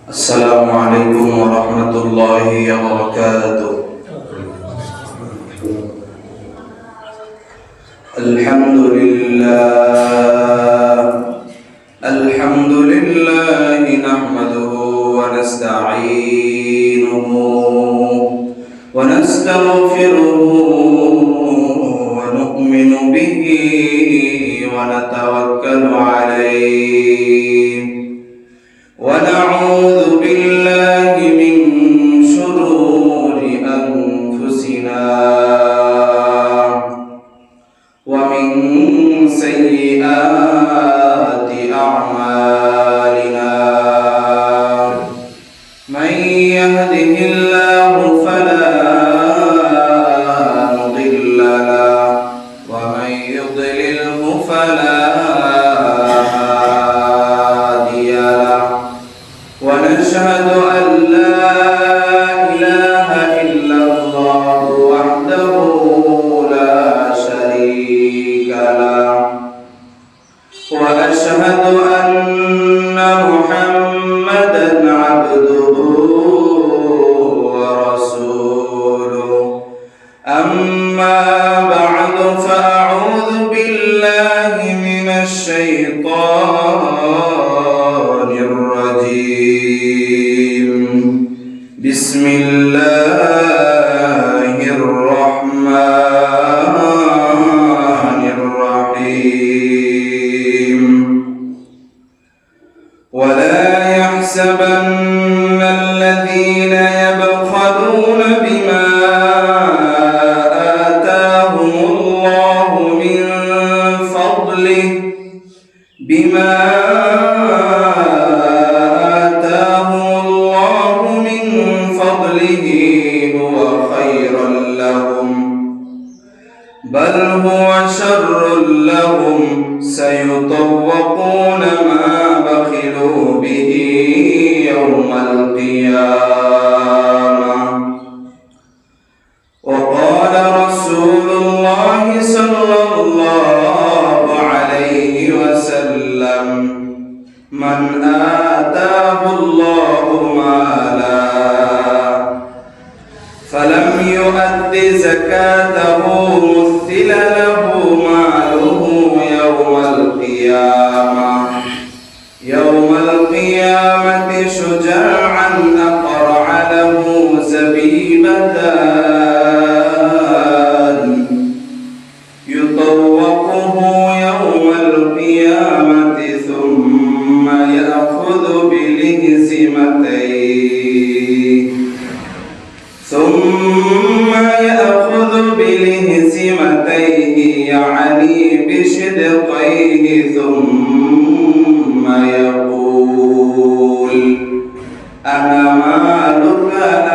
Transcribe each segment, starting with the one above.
السلام عليكم ورحمة الله وبركاته. الحمد لله نحمده ونستعينه ونستغفره ونؤمن به ونتوكل عليه ونعوذ بالله من شرور أنفسنا ومن سيئات أعمالنا. من يهده الله فلا مضل له ومن يضلله فلا هادي له. ونشهد أن لا إله إلا الله وحده لا شريك له. وأشهد أن محمدًا عبده ورسوله. أما بعد فأعوذ بالله من الشيطان الرجيم. بسم الله الرحمن الرحيم. ولا يحسبن الذين يبخلون بما آتاهم الله من فضله هو خيرا لهم بل هو شر لهم سيطوقون ما بخلوا به يوم القيامة. وقال رسول الله صلى الله عليه وسلم: من آتاه الله مالا فلم يؤد زكاته مثل له ماله يوم القيامة شجاعا أقرع له زبيبتان يطوقه يوم القيامة ثم يأخذ بلهزمتيه يعني بشدقيه ثم يقول: أنا مالك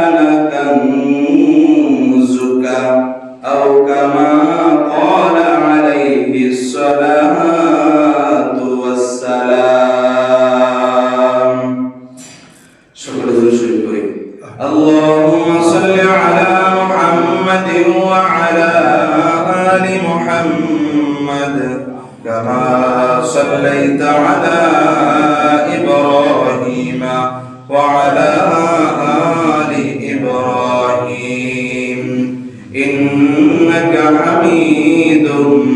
أنا كنزك، أو كما قال عليه الصلاة والسلام. اللهم صل على محمد وعلى آل محمد كما صليت على إبراهيم وعلى آل إبراهيم إنك حميد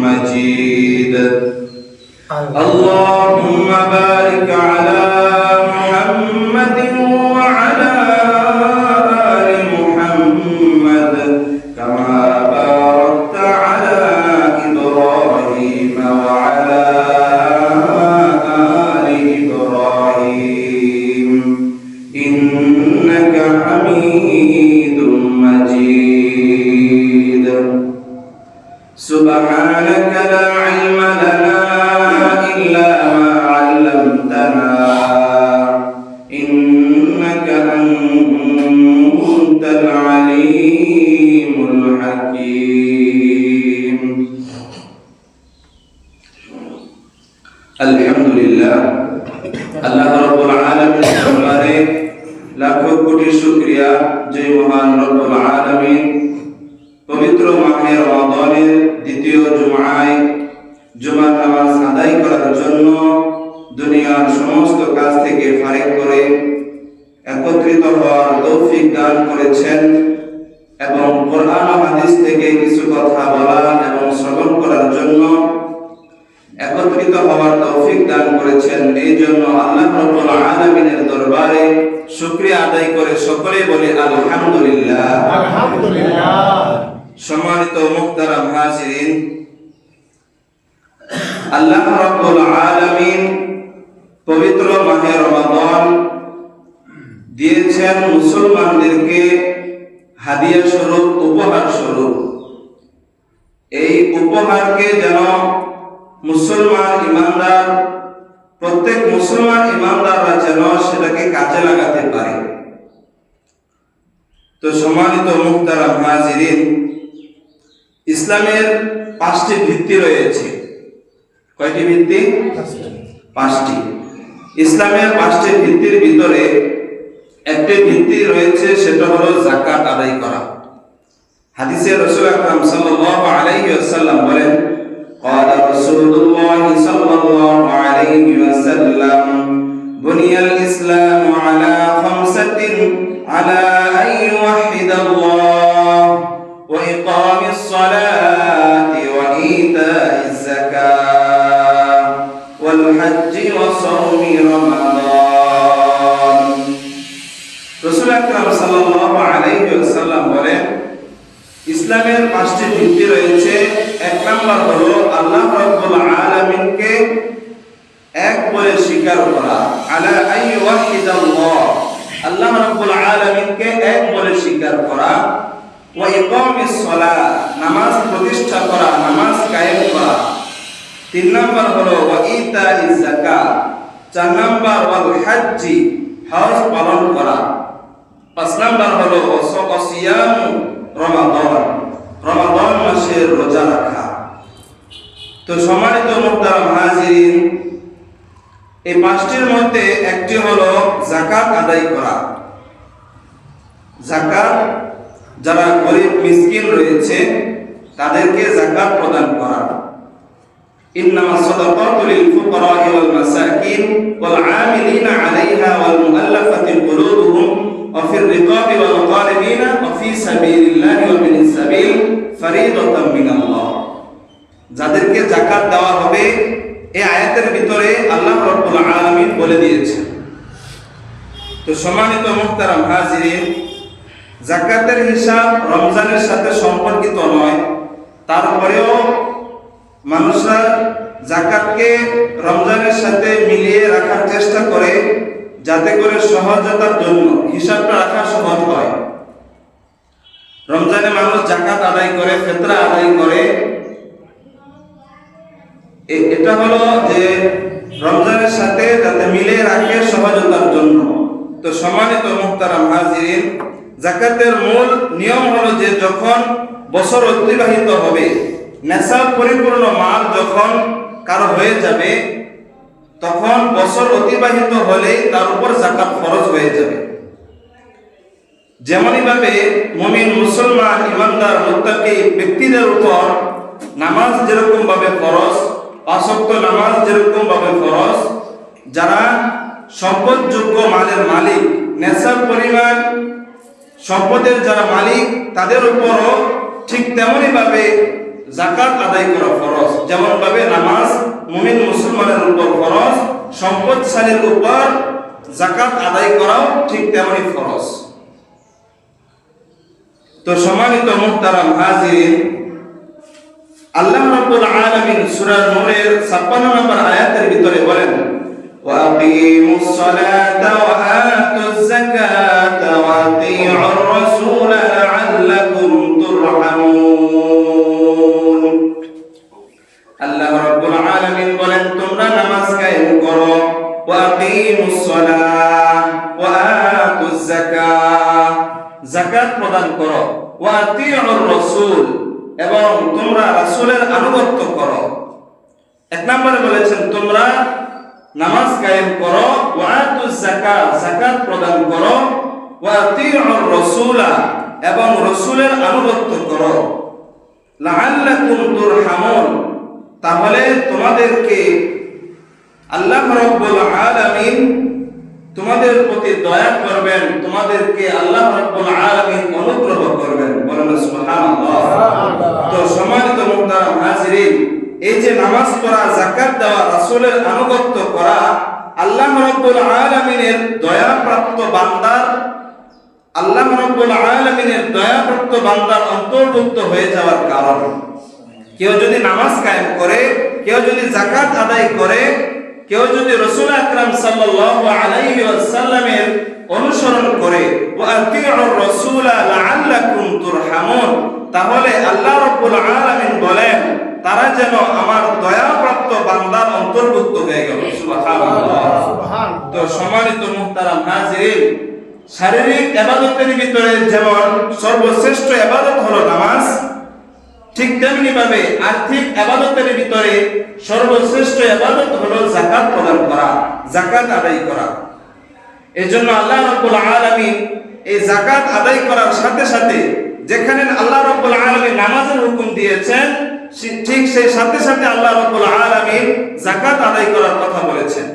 مجيد. اللهم بارك على محمد وعلى آل محمد كما باركت على إبراهيم وعلى آل إبراهيم إنك حميد مجيد. سبحانك لا علم لنا إلا ما علمتنا إنك أنت العليم الحكيم. الحمد لله আল্লাহ রাব্বুল আলামিনের দরবারে লাখো কোটি শুকরিয়া যে মহান রব্বুল আলামিন পবিত্র মাহে রমাদানের দ্বিতীয় জুমআয় জুমার নামাজ আদায় একত্রিত হওয়ার তৌফিক দান করেছেন এবং কোরআন ও হাদিস থেকে কিছু কথা বলা এবং শ্রবণ করার জন্য একত্রিত হওয়ার তৌফিক দান করেছেন। এই জন্য আল্লাহ রাব্বুল আলামিনের দরবারে শুকরিয়া আদায় করে সকলে বলি আলহামদুলিল্লাহ। আলহামদুলিল্লাহ। সম্মানিত মুহতারাম হাজিরিন, আল্লাহ রাব্বুল আলামিন পবিত্র মাহে রমাদান দিয়েছেন মুসলমানদেরকে হাদিয়া স্বরূপ, উপহার স্বরূপ। এই উপহারকে যেন মুসলমান ইমানদার, প্রত্যেক মুসলমান ইমানদাররা যেন সেটাকে কাজে লাগাতে পারে। তো সম্মানিত মুহতারাম হাজিরিন, ইসলামের 5টি ভিত্তি রয়েছে। কয়টি ভিত্তি? 5টি। ইসলামের 5টি ভিত্তির ভিতরে একটি ভিত্তি রয়েছে, সেটা হলো যাকাত আদায় করা। হাদিসে রাসূল আকরাম সাল্লাল্লাহু আলাইহি ওয়াসাল্লাম বলেন, قال رسول الله صلى الله عليه وسلم بني الإسلام على 5 على أن يوحد الله وإقام الصلاة وإيتاء الزكاة والحج وصوم رمضان। রাসূল আকরাম সাল্লাল্লাহু আলাইহি ওয়াসাল্লাম বলেন, ইসলামের 5টি ভিত্তি রয়েছে। 1 নাম্বার হলো আল্লাহ রাব্বুল আলামিনকে এক বলে স্বীকার করা, আলা আই ওয়াহিদাল্লাহ, আল্লাহ রাব্বুল আলামিনকে এক বলে স্বীকার করা, ওয়া ইকামিস সালাহ, নামাজ প্রতিষ্ঠা করা, নামাজ কায়েম করা। 3 নাম্বার হলো ওয়া ইতাইজ যাকাত। 4 নাম্বার ওয়াল হজ্জি, হজ পালন করা। 5 নাম্বার হলো ওয়াসিয়াম রমাদান, রমাদান মাসের রোজা রাখা। তো সম্মানিত মুহতারাম হাজিরিন, এই 5টির মধ্যে একটি হলো যাকাত আদায় করা। যাকাত, যারা গরীব মিসকিন রয়েছে তাদেরকে যাকাত প্রদান করা। ইন্নামাস সাদাকাতু লিল ফুকারা'i ওয়াল মাসাকিন ওয়াল 'আমিলিনা 'আলাইহা ওয়াল মুআল্লাফাতি কুলুবুহুম ওয়া ফির রিকাবি ওয়াল গালিবিনা ওয়া ফি সাবিলিল্লাহি ওয়া বিনিস সাবিল ফরিদাতাম মিনাল্লাহ। যাদেরকে যাকাত দেওয়া হবে, এই আয়াতের ভিতরে আল্লাহ রাব্বুল আলামিন বলে দিয়েছেন। তো সম্মানিত মুহতারাম হাজিরিন, যাকাতের হিসাব রমজানের সাথে সম্পর্কিত নয়, তারপরেও মানুষরা যাকাতকে রমজানের সাথে মিলিয়ে রাখার চেষ্টা করে, যাতে করে সহজতার জন্য হিসাবটা রাখা সহজ হয়। রমজানে মানুষ যাকাত আদায় করে, ফিতরা আদায় করে, এটা হলো যে রমজানের সাথে যাতে মিলে রাখে সহজতার জন্য। তো সম্মানিত মুহতারাম হাজিরিন, যাকাতের মূল নিয়ম হলো যে যখন বছর অতিবাহিত হবে, নেশাব পরিপূর্ণ মাল যখন কারো হয়ে যাবে, তখন বছর অতিবাহিত হলেই তার উপর যাকাত ফরজ হয়ে যাবে। যেমনই ভাবে মুমিন, মুসলমান, ইমানদার, মুত্তাকি ব্যক্তিদের উপর নামাজ যেরকম ভাবে ফরজ, 5 ওয়াক্ত নামাজ যেরকম ভাবে ফরজ, যারা সম্পদযোগ্য মালের মালিক, নেশাব পরিমাণ সম্পদের যারা মালিক, তাদের উপরও ঠিক তেমনই ভাবে যাকাত আদায় করা ফরজ। যেমন ভাবে নামাজ মুমিন মুসলমানের উপর ফরজ, সম্পদশালীর উপর যাকাত আদায় করাও ঠিক তেমনই ফরজ। তো সম্মানিত মুহতারাম হাজিরিন, আল্লাহ রাব্বুল আলামিন সূরা নূরের 56 নম্বর আয়াতের ভিতরে বলেন, ওয়াকিমুস সালাতা ওয়া আতুজ যাকাতা ওয়া আতিউর রাসূল লাআল্লাকুম তুরহামুন। আল্লাহ রাব্বুল আলামিন বলেন, তোমরা নামাজ কায়েম করো, ওয়া আকিমুস সালাহ ওয়া আতুজ যাকাত, যাকাত প্রদান করো, ওয়া আতিউর রাসূল, এবং তোমরা রাসূলের আনুগত্য করো। 1 নম্বরে বলেছেন তোমরা নামাজ কায়েম করো, ওয়া আতুজ যাকাত, যাকাত প্রদান করো, ওয়া আতিউর রাসূলা, এবং রাসূলের আনুগত্য করো, লাআল্লাকুম তুরহামুন, তাহলে তোমাদেরকে আল্লাহ রাব্বুল আলামিন তোমাদের প্রতি দয়া করবেন, তোমাদেরকে আল্লাহ রাব্বুল আলামিন অনুগ্রহ করবেন। বলেন সুবহানাল্লাহ। তো সম্মানিত মুহতারাম হাজিরিন, এই যে নামাজ পড়া, যাকাত দেওয়া, রাসূলের আনুগত্য করা আল্লাহ রাব্বুল আলামিনের দয়াপ্রাপ্ত বান্দার অন্তর্ভুক্ত হয়ে যাওয়ার কারণ। কেউ যদি নামাজ কায়েম করে, কেউ যদি যাকাত আদায় করে, কেউ যদি রাসূল আকরাম সাল্লাল্লাহু আলাইহি ওয়াসাল্লামের অনুসরণ করে, ওয়া আতিউর রাসূলা লাআল্লাকুম তুরহামুন, তাহলে আল্লাহ রাব্বুল আলামিন বলেন তারা যেন আমার দয়াপ্রাপ্ত বান্দার অন্তর্ভুক্ত হয়ে গেল। সুবহানাল্লাহ। তো সম্মানিত মুহতারাম হাজিরিন, শারীরিক ইবাদতের ভিতরে যেমন সর্বশ্রেষ্ঠ ইবাদত হলো নামাজ, ঠিক তেমনি ভাবে আর্থিক ইবাদতের ভিতরে সর্বশ্রেষ্ঠ ইবাদত হলো যাকাত প্রদান করা, যাকাত আদায় করা। এজন্য আল্লাহ রাব্বুল আলামিন এই যাকাত আদায় করার সাথে সাথে যেখানে আল্লাহ রাব্বুল আলামিন নামাজের হুকুম দিয়েছেন, ঠিক সেই সাথে সাথে আল্লাহ রাব্বুল আলামিন যাকাত আদায় করার কথা বলেছেন।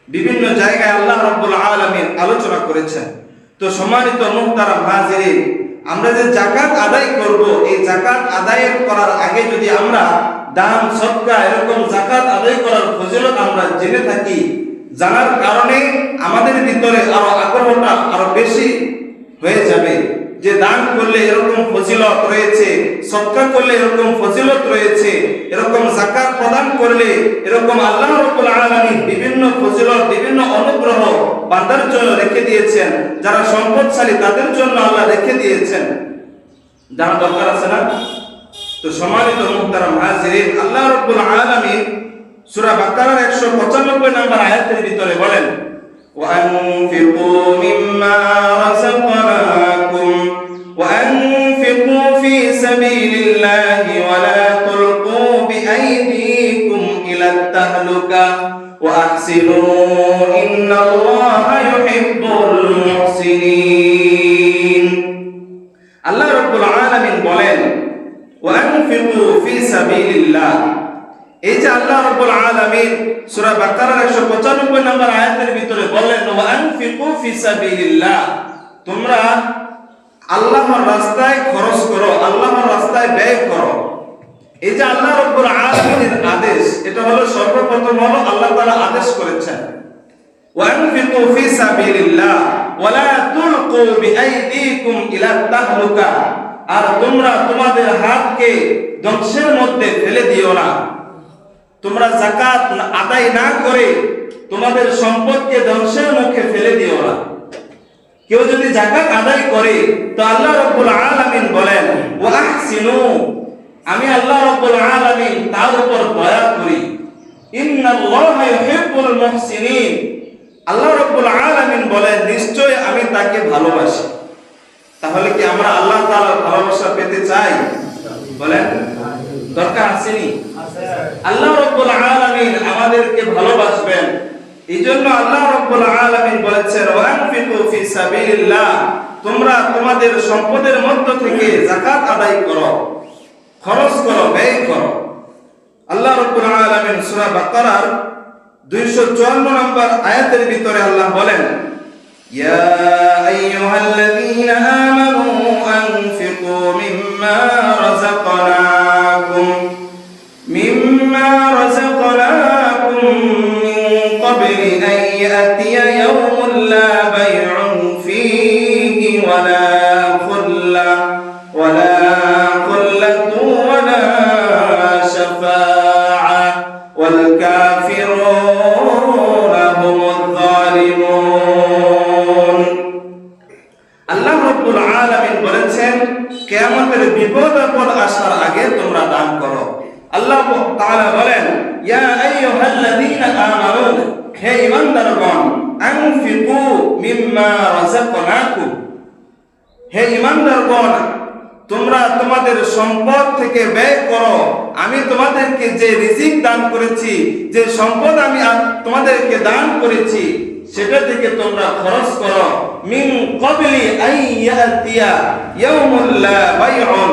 বিভিন্ন জায়গায় আল্লাহ রাব্বুল আলামিন আলোচনা করেছেন। তো সম্মানিত মুহতারাম হাজিরিন, আমরা যে যাকাত আদায় করব, এই যাকাত আদায় করার আগে যদি আমরা দান, সদকা, এরকম যাকাত আদায় করার ফজিলত আমরা জেনে থাকি, জানার কারণে আমাদের ভিতরে আরো আগ্রহটা আরো বেশি হয়ে যাবে যে দান করলে এরকম ফজিলত রয়েছে, সদকা করলে এরকম ফজিলত রয়েছে, এরকম যাকাত প্রদান করলে এরকম আল্লাহ রাব্বুল আলামিন বিভিন্ন ফজিলত, বিভিন্ন অনুগ্রহ বান্দার জন্য রেখে দিয়েছেন। যারা সম্পদশালী তাদের জন্য আল্লাহ রেখে দিয়েছেন, জানা দরকার আছে না? তো সম্মানিত মুহতারাম হাজিরিন, আল্লাহ রাব্বুল আলামিন সূরা বাকারার 195 নম্বর আয়াতের ভিতরে বলেন, وأنفقوا مما رزقناكم وأنفقوا في سبيل الله ولا تلقوا بأيديكم إلى التهلكة وأحسنوا إن الله يحب المحسنين। আল্লাহ রাব্বুল আলামিন বলেন وأنفقوا في سبيل الله। এই যে আল্লাহ রাব্বুল আলামিন সূরা বাকারার 195 নম্বর আয়াতের ভিতরে বললেন ওয়া আনফিকু ফি সাবিলিল্লাহ, তোমরা আল্লাহর রাস্তায় খরচ করো, আল্লাহর রাস্তায় ব্যয় করো। এই যে আল্লাহ রাব্বুল আলামিনের আদেশ, এটা হলো সর্বপ্রথম হলো আল্লাহ তাআলা আদেশ করেছেন ওয়া আনফিকু ফি সাবিলিল্লাহ ওয়া লা তুলকু বিআইদিকুম ইলা তাহলুকা, আর তোমরা তোমাদের হাতকে ধ্বংসের মধ্যে ফেলে দিও না। তোমরা যাকাত আদায় না করে তোমাদের সম্পদকে ধ্বংসের মুখে ফেলে দিও না। কেউ যদি যাকাত আদায় করে তো আল্লাহ রাব্বুল আলামিন বলেন ওয়া আহসিনু, আমি আল্লাহ রাব্বুল আলামিন তার উপর দয়া করি। ইন্নাল্লাহা ইউহিব্বুল মুহসিনিন, আল্লাহ রাব্বুল আলামিন বলেন নিশ্চয় আমি তাকে ভালোবাসি। তাহলে কি আমরা আল্লাহ তাআলার ভালোবাসা পেতে চাই? বলেন দরকার আসেনি? আল্লাহ রাব্বুল আলামিন আমাদেরকে ভালোবাসবেন, এইজন্য আল্লাহ রাব্বুল আলামিন বলেছেন ওয়া আনফিকু ফি সাবিলিল্লাহ, তোমরা তোমাদের সম্পদের মধ্য থেকে যাকাত আদায় করো, খরচ করো, ব্যয় করো। আল্লাহ রাব্বুল আলামিন সূরা বাকারার 254 নম্বর আয়াতের ভিতরে আল্লাহ বলেন ইয়া আইয়ুহাল্লাযীনা আমানু আনফিকু মিম্মা রাযাকনাকুম মিন ক্বাবলি আন ইয়াতিয়া ইয়াওমুন লা বাই'উন ফীহি ওয়ালা খুল্লাতু ওয়ালা শাফাআ ওয়াল কাফিরুনা হুমুয যালিমুন। আল্লাহ রাব্বুল আলামিন বলেছেন কিয়ামতের বিপদ আপদ আসার আগে তোমরা দান করো। আল্লাহ তাআলা বলেন ইয়া আইয়ুহাল্লাযীনা আমানু, হে ঈমানদারগণ, আনফিকু মিম্মা রাযাকনাকুম, হে ঈমানদারগণ তোমরা তোমাদের সম্পদ থেকে ব্যয় করো। আমি তোমাদেরকে যে রিজিক দান করেছি, যে সম্পদ আমি তোমাদেরকে দান করেছি, সেটা থেকে তোমরা খরচ করো। মিন ক্বাবলি আন ইয়াতিয়া ইয়াওমুন লা বাই'উন,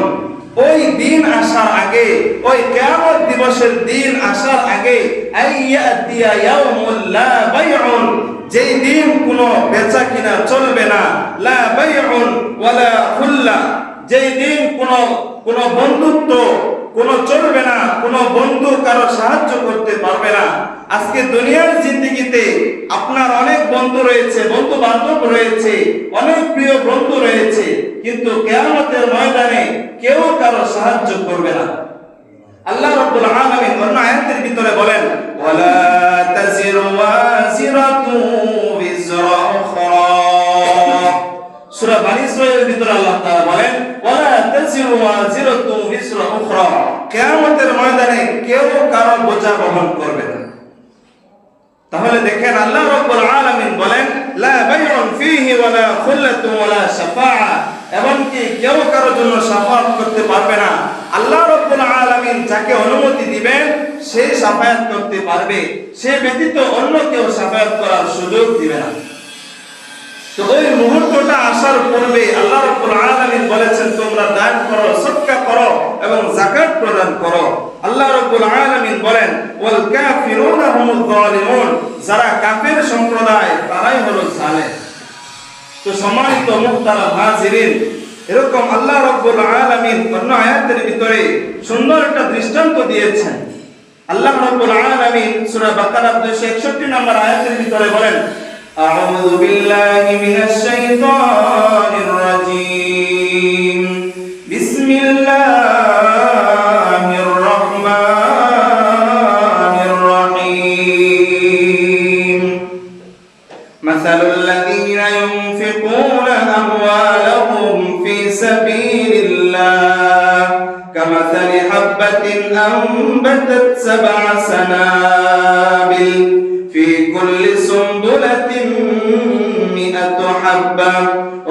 ওই দিন আসার আগে, ওই কিয়ামত দিবসের দিন আসার আগে, আইয়াতিয়া ইয়াউমুল লা বাইউন, যেই দিন কোনো বেচা কিনা চলবে না, লা বাইউন ওয়ালা খুল্লা, যেই দিন কোনো বন্ধুত্ব কোনো চলবে না, কোনো বন্ধু কারো সাহায্য করতে পারবে না। আজকে দুনিয়ার জিন্দেগিতে আপনার অনেক বন্ধু রয়েছে, বন্ধু বান্ধব রয়েছে, অনেক প্রিয় বন্ধু রয়েছে, কিন্তু কিয়ামতের ময়দানে কেউ কারো সাহায্য করবে না। আল্লাহ রাব্বুল আলামিন অন্য আয়াতের ভিতরে বলেন, ওয়ালা তাজিরু ওয়াজিরাতু বিজরা উখরা। সূরা বনী ইসরাঈলের ভিতরে আল্লাহ তাআলা বলেন, ওয়ালা তাজিরু ওয়াজিরাতু বিজরা উখরা, কিয়ামতের ময়দানে কেউ কারো বোঝা বহন করবে না। তাহলে দেখেন আল্লাহ রাব্বুল আলামিন বলেন, লা বাইউন ফীহি ওয়ালা খুল্লাতু ওয়ালা শাফাআ, এমনকি কেউ কারোর জন্য শাফাআত করতে পারবে না। আল্লাহ রাব্বুল আলামিন যাকে অনুমতি দিবেন সে শাফাআত করতে পারবে, সে ব্যতীত অন্য কেউ শাফাআত করার সুযোগ দিবে না। তো ওই মুহূর্তটা আসার পূর্বে আল্লাহ রাব্বুল আলামিন বলেছেন, তোমরা দান করো, সদকা করো এবং যাকাত প্রদান করো। আল্লাহ রাব্বুল আলামিন বলেন, ওয়াল কাফিরুনা হুমুয যালিমুন, যারা কাফের সম্প্রদায় তারাই হলো জালেম। তো সম্মানিত মুহতারাম হাজিরিন, এরকম আল্লাহ রাব্বুল আলামিন অন্য আয়াতের ভিতরে সুন্দর একটা দৃষ্টান্ত দিয়েছেন। আল্লাহ রাব্বুল আলামিন সূরা বাকারা 261 নম্বর আয়াতের ভিতরে বলেন, আউযু বিল্লাহি মিনাশ শাইতানির রাজীম, বিসমিল্লাহির রাহমানির রহিম, মাসালুল লাযীনা ইউনফিকুনা আমওয়ালাহুম ফী সাবীলিল্লাহ কামাসালি হাববাতিন আনবাতাত সাবআ সানাবিল ফী কুল্লি সুনবুলাতিন মিআতু হাব্বা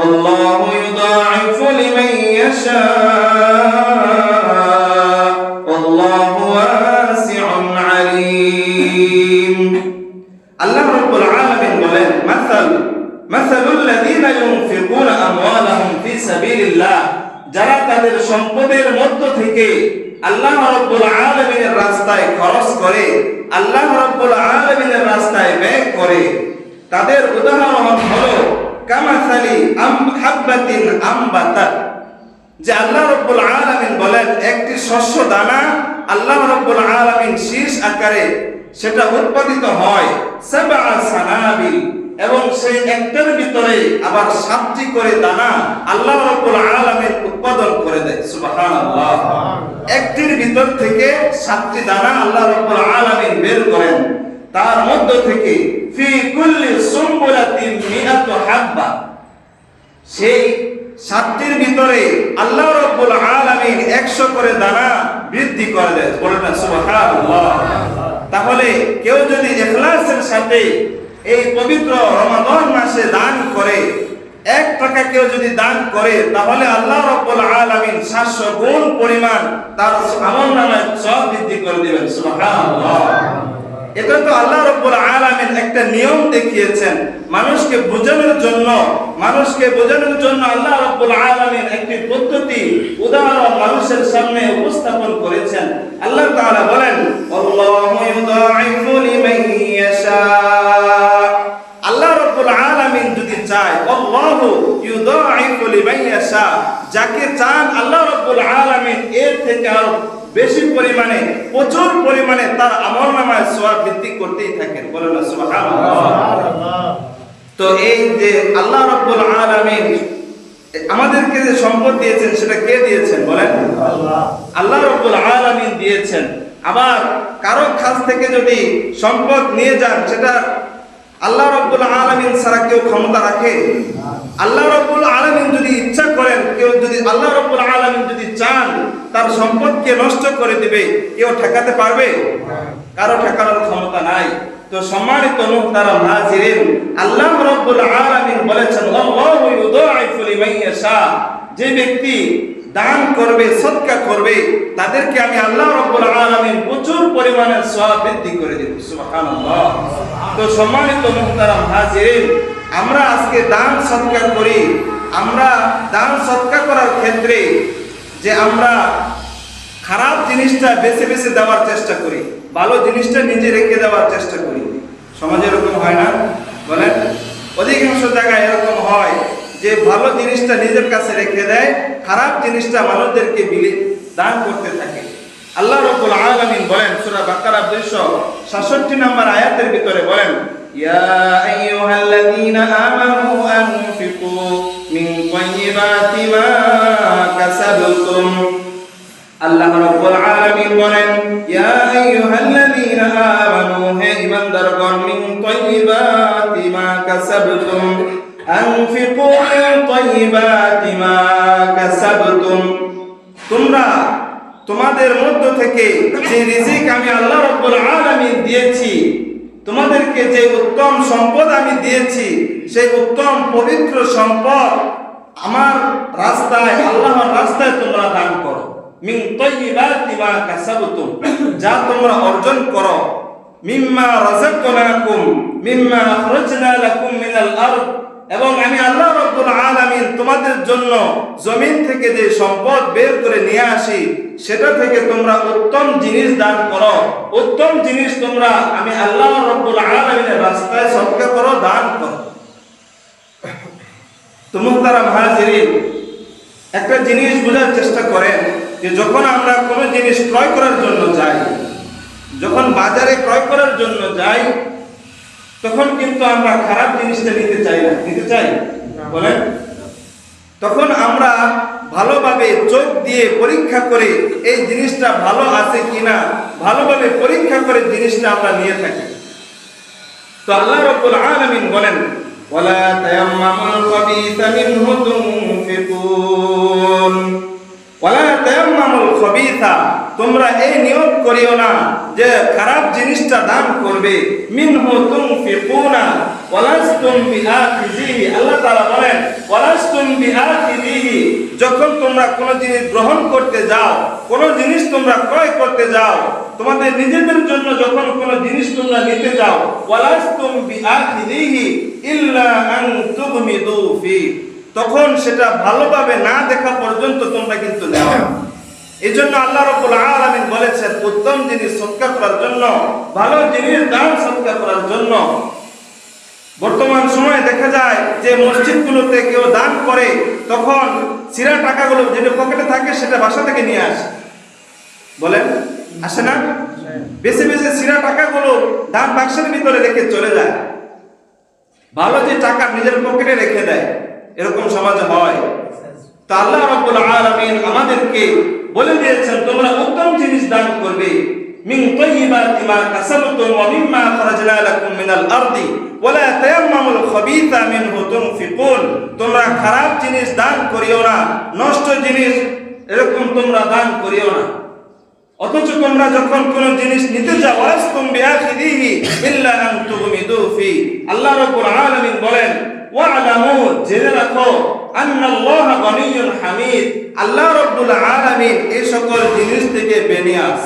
আল্লাহু ইউদাঈফু লিমান ইয়াশা আল্লাহু ওয়াসিউন আলীম। আল্লাহ রাব্বুল আলামিন বলেন, মাসালুল লাযীনা ইউনফিকুনা আমওয়ালাহুম ফী সাবীলিল্লাহ, যারা তাদের সম্পদের মধ্য থেকে আল্লাহ রাব্বুল আলামিনের রাস্তায় খরচ করে, আল্লাহ রাব্বুল আলামিনের রাস্তায় ব্যয় করে, তাদের উদাহরণ হলো কামাসালি হাববাতিন আনবাতাত, যে আল্লাহ রাব্বুল আলামিন বলেন একটি শস্য দানা আল্লাহ রাব্বুল আলামিন শীষ আকারে সেটা উৎপাদিত হয়, সাবআ সানাবিল, এবং সেই একটার ভিতরে আবার 7টি করে দানা আল্লাহ রাব্বুল আলামিন উৎপাদন করে দেয়। সুবহানাল্লাহ, একটির ভিতর থেকে 7টি দানা আল্লাহ রাব্বুল আলামিন বের করেন, তার মধ্য থেকে ফি কুল্লি সুনবুলাতিন মিআতু হাব্বা, সেই 7টির ভিতরে আল্লাহ রাব্বুল আলামিন 100 করে দানা বৃদ্ধি করে দেয়। বলেন না সুবহানাল্লাহ। তাহলে কেউ যদি ইখলাসের সাথে এই পবিত্র রমাদান মাসে দান করে, 1 টাকা কেউ যদি দান করে, তাহলে আল্লাহ রাব্বুল আলামিন 700 গুণ পরিমাণ তার আমলনামায় সওয়াব বৃদ্ধি করে দিবেন। সুবহানাল্লাহ। এটা তো আল্লাহ রাব্বুল আলামিন একটা নিয়ম দেখিয়েছেন মানুষকে বোঝানোর জন্য, আল্লাহ রাব্বুল আলামিন একটি পদ্ধতি উদাহরণ মানুষের সামনে উপস্থাপন করেছেন। আল্লাহ তাআলা বলেন, আল্লাহু ইউদাঈফু লিমান ইয়াশা, আল্লাহ রাব্বুল আলামিন যদি চায়, আল্লাহু ইউদাঈফু লিমান ইয়াশা, যাকে চান আল্লাহ রাব্বুল আলামিন এর থেকে আরো বেশি পরিমাণে, প্রচুর পরিমাণে তার আমলনামায় সওয়াব বৃদ্ধি করতেই থাকেন। বলেন না সুবহানাল্লাহ। তো এই যে আল্লাহ রাব্বুল আলামিন আমাদেরকে যে সম্পদ দিয়েছেন সেটা কে দিয়েছেন বলেন? আল্লাহ রাব্বুল আলামিন দিয়েছেন। আবার কারো কাছ থেকে যদি সম্পদ নিয়ে যান, সেটা আল্লাহ রাব্বুল আলামিন ছাড়া কেউ ক্ষমতা রাখে? আল্লাহ রাব্বুল আলামিন যদি ইচ্ছা করেন, কেউ যদি আল্লাহ রাব্বুল আলামিন যদি চান তার সম্পদকে নষ্ট করে দিবে, কেউ ঠেকাতে পারবে? কারো ঠেকানোর ক্ষমতা নাই। তো সম্মানিত মুহতারাম হাজিরিন, আল্লাহ রাব্বুল আলামিন বলেছেন, আল্লাহু ইউদাঈফু লিমান ইয়াশা, যে ব্যক্তি দান করবে, সদকা করবে, তাদেরকে আমি আল্লাহ রাব্বুল আলামিন প্রচুর পরিমাণে সওয়াব বৃদ্ধি করে দেব। সুবহানাল্লাহ। তো সম্মানিত মুহতারাম হাজিরিন, আমরা আজকে দান সদকা করি। আমরা দান সদকা করার ক্ষেত্রে যে আমরা খারাপ জিনিসটা বেছে বেছে দেওয়ার চেষ্টা করি, ভালো জিনিসটা নিজে রেখে দেওয়ার চেষ্টা করি। সমাজে এরকম হয় না? বলেন, অধিকাংশ জায়গায় এরকম হয় যে ভালো জিনিসটা নিজের কাছে রেখে দেয়, খারাপ জিনিসটা মানুষদেরকে দান করতে থাকে। আল্লাহ রাব্বুল আলামিন বলেন সূরা বাকারা 267 নম্বর আয়াতের ভিতরে বলেন, ইয়া আইয়ুহাল্লাযীনা আমানু আনফিকু মিন তাইয়্যিবাতি মা কাসাবতুম। আল্লাহ রাব্বুল আলামিন বলেন, ইয়া আইয়ুহাল্লাযীনা আমানু, হে ঈমানদারগণ, মিন তাইয়্যিবাতি মা কাসাবতুম, আনফিকু মিন তাইয়্যিবাতি মা কাসাবতুম। তোমরা তোমাদের মধ্য থেকে যে রিজিক আমি আল্লাহ রাব্বুল আলামিন দিয়েছি, তোমাদেরকে যে উত্তম সম্পদ আমি দিয়েছি, সেই উত্তম পবিত্র সম্পদ আমার রাস্তায়, আল্লাহর রাস্তায় তোমরা দান করো। মিন তাইয়্যিবাতি মা কাসাবতুম, যা তোমরা অর্জন করো। মিম্মা রাযাকনাকুম, মিম্মা আখরাজনা লাকুম মিনাল আরদ, এবং আমি আল্লাহ রাব্বুল আলামিন তোমাদের জন্য জমিন থেকে যে সম্পদ বের করে নিয়ে আসি, সেটা থেকে তোমরা উত্তম জিনিস দান করো। উত্তম জিনিস তোমরা আমি আল্লাহ রাব্বুল আলামিনের রাস্তায় সদকা করো, দান করো। তো মুহতারাম হাজিরিন, একটা জিনিস বোঝার চেষ্টা করেন যে যখন আমরা কোনো জিনিস ক্রয় করার জন্য যাই, যখন বাজারে ক্রয় করার জন্য যাই, তখন কিন্তু আমরা খারাপ জিনিসটা নিতে চাই না। নিতে চাই? বলেন। তখন আমরা ভালোভাবে চোখ দিয়ে পরীক্ষা করে এই জিনিসটা ভালো আছে কিনা, ভালোভাবে পরীক্ষা করে জিনিসটা আমরা নিয়ে থাকি। তো আল্লাহ রাব্বুল আলামিন বলেন, ওয়ালা তায়াম্মামুল খাবিসা মিনহু তুনফিকুন, ওয়ালা তায়াম্মামুল খাবিসা, তোমরা এই নিয়ত করিও না যে খারাপ জিনিসটা দান করবে। মিনহু তুনফিকুনা ওয়ালাস্তুম বিআখিযিহি, আল্লাহ তাআলা বলেন ওয়ালাস্তুম বিআখিযিহি, যখন তোমরা কোনো জিনিস গ্রহণ করতে যাও, কোনো জিনিস তোমরা ক্রয় করতে যাও, তোমাদের নিজেদের জন্য যখন কোনো জিনিস তোমরা নিতে যাও, ওয়ালাস্তুম বিআখিযিহি ইল্লা আন তুগমিদু ফি, তখন সেটা ভালোভাবে না দেখা পর্যন্ত তোমরা কিন্তু নেও। এই জন্য আল্লাহ রাব্বুল আলামিন বলেছেন উত্তম জিনিস সদকা করার জন্য, ভালো জিনিস দান সদকা করার জন্য। বর্তমান সময়ে দেখা যায় যে মসজিদগুলোতে কেউ দান করে, তখন ছিঁড়া টাকাগুলো যেটা পকেটে থাকে সেটা বাসা থেকে নিয়ে আসে। বলেন, আসে না? বেশি বেশি ছিঁড়া টাকাগুলো দান বাক্সের ভিতরে রেখে চলে যায়। ভালো যে টাকা নিজের পকেটে রেখে দেয়, এরকম সমাজে হয়। তো আল্লাহ রাব্বুল আলামিন আমাদেরকে বলে দিয়েছেন তোমরা উত্তম জিনিস দান করবে। মিন তাইয়্যিবাতি মা কাসাবতুম ওয়া মিম্মা আখরাজনা লাকুম মিনাল আরদি ওয়ালা তায়াম্মামুল খাবিসা মিনহু তুনফিকুন, তোমরা খারাপ জিনিস দান করিও না, নষ্ট জিনিস এরকম তোমরা দান করিও না। অথচ তোমরা যখন কোন জিনিস নিতে যাও, ওয়ালাস্তুম বিআখিযিহি ইল্লা আন তুগমিদু ফি, আল্লাহ রাব্বুল আলামিন বলেন ওয়া'লামু, জেনে রাখো, আন্নাল্লাহা গনিয়্যুন হামিদ, আল্লাহ রাব্বুল আলামিন এই সকল জিনিস থেকে বেনিয়াস।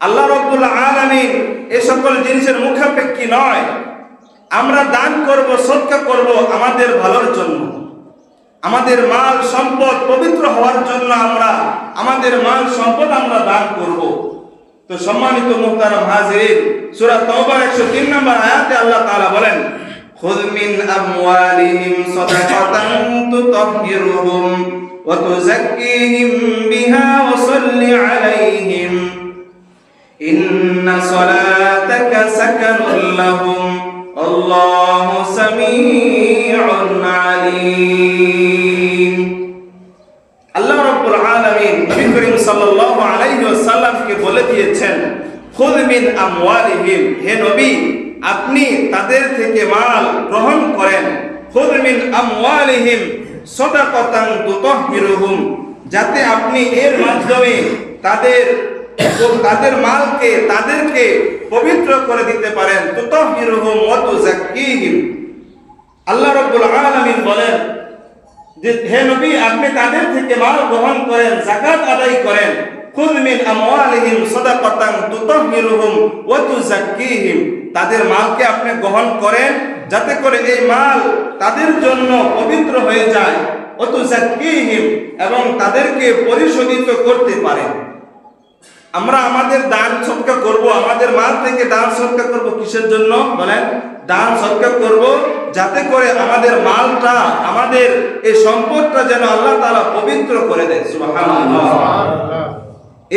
আল্লাহ রাব্বুল আলামিন এই সকল জিনিসের মুখাপেক্ষী নয়। আমরা দান করব, সদকা করব আমাদের ভালোর জন্য, আমাদের মাল সম্পদ পবিত্র হওয়ার জন্য আমরা আমাদের মাল সম্পদ আমরা দান করব। তো সম্মানিত মুহতারাম হাজিরিন, সূরা তাওবার 103 নম্বর আয়াতে আল্লাহ তাআলা বলেন, খুয মিন আমওয়ালিহিম সাদাকাতান তুতাহহিরুহুম ওয়া তুযাক্কিহিম বিহা ওয়া সাল্লি আলাইহিম ইন্না সালাতাকা সাকানুল লাহুম আল্লাহু সামিউন আলীম। আল্লাহ রাব্বুল আলামিন নবী করিম সাল্লাল্লাহু আলাইহি ওয়াসাল্লামকে বলে দিয়েছেন, খুয মিন আমওয়ালিহিম, হে নবী আপনি তাদের থেকে মাল গ্রহণ করেন। খুয মিন আমওয়ালিহিম সাদাকাতান তুতাহহিরুহুম, যাতে আপনি এর মাধ্যমে তাদের মালকে, তাদেরকে পবিত্র করে দিতে পারেন। তুতাহহিরুহুম ওয়া তুযাক্কিহিম, আল্লাহ রাব্বুল আলামিন বলেন যে হে নবী আপনি তাদের থেকে মাল গ্রহণ করেন, যাকাত আদায় করেন। খুয মিন আমওয়ালিহিম সাদাকাতান তুতাহহিরুহুম ওয়া তুযাক্কিহিম, তাদের মালকে আপনি গ্রহণ করেন যাতে করে এই মাল তাদের জন্য পবিত্র হয়ে যায়। ওয়া তুযাক্কিহিম, এবং তাদেরকে পরিশোধিত করতে পারেন। আমরা আমাদের দান সদকা করব, আমাদের মাল থেকে দান সদকা করব কিসের জন্য বলেন? দান সদকা করব যাতে করে আমাদের মালটা, আমাদের এই সম্পদটা যেন আল্লাহ তাআলা পবিত্র করে দেয়। সুবহানাল্লাহ।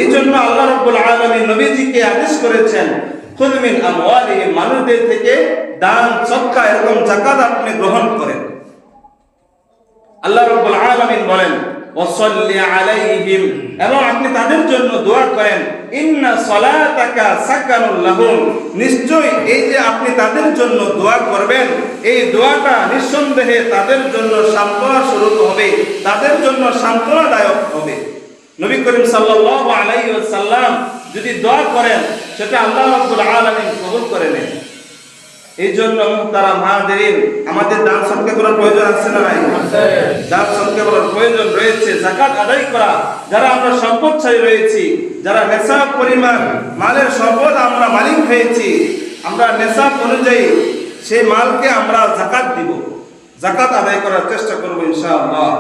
এই জন্য আল্লাহ রাব্বুল আলামিন নবীজিকে আদেশ করেছেন, খুয মিন আমওয়ালিহিম, মানুষদের থেকে দান সদকা এরকম যাকাত আপনি গ্রহণ করেন। আল্লাহ রাব্বুল আলামিন বলেন ওয়াসাল্লি আলাইহিম, এবং আপনি তাদের জন্য দোয়া করেন, ইন্না সালাতাকা সাকানুল লাহুম, নিশ্চয় এই যে আপনি তাদের জন্য দোয়া করবেন, এই দোয়াটা নিঃসন্দেহে তাদের জন্য সান্ত্বনা স্বরূপ হবে, তাদের জন্য সান্ত্বনাদায়ক হবে। নবী করিম সাল্লাল্লাহু আলাইহি ওয়াসাল্লাম যদি দোয়া করেন, সেটা আল্লাহ রাব্বুল আলামিন কবুল করে নেন। এই জন্য মুহতারাম হাজিরিন, আমাদের দান সদকা করার প্রয়োজন আছে না নাই? দান সদকা করার প্রয়োজন রয়েছে। যাকাত আদায় করা, যারা আমরা সম্পদশালী রয়েছি, যারা নেশাব পরিমাণ মালের সম্পদ আমরা মালিক হয়েছি, আমরা নেশাব অনুযায়ী সেই মালকে আমরা যাকাত দিব, যাকাত আদায় করার চেষ্টা করব ইনশাআল্লাহ।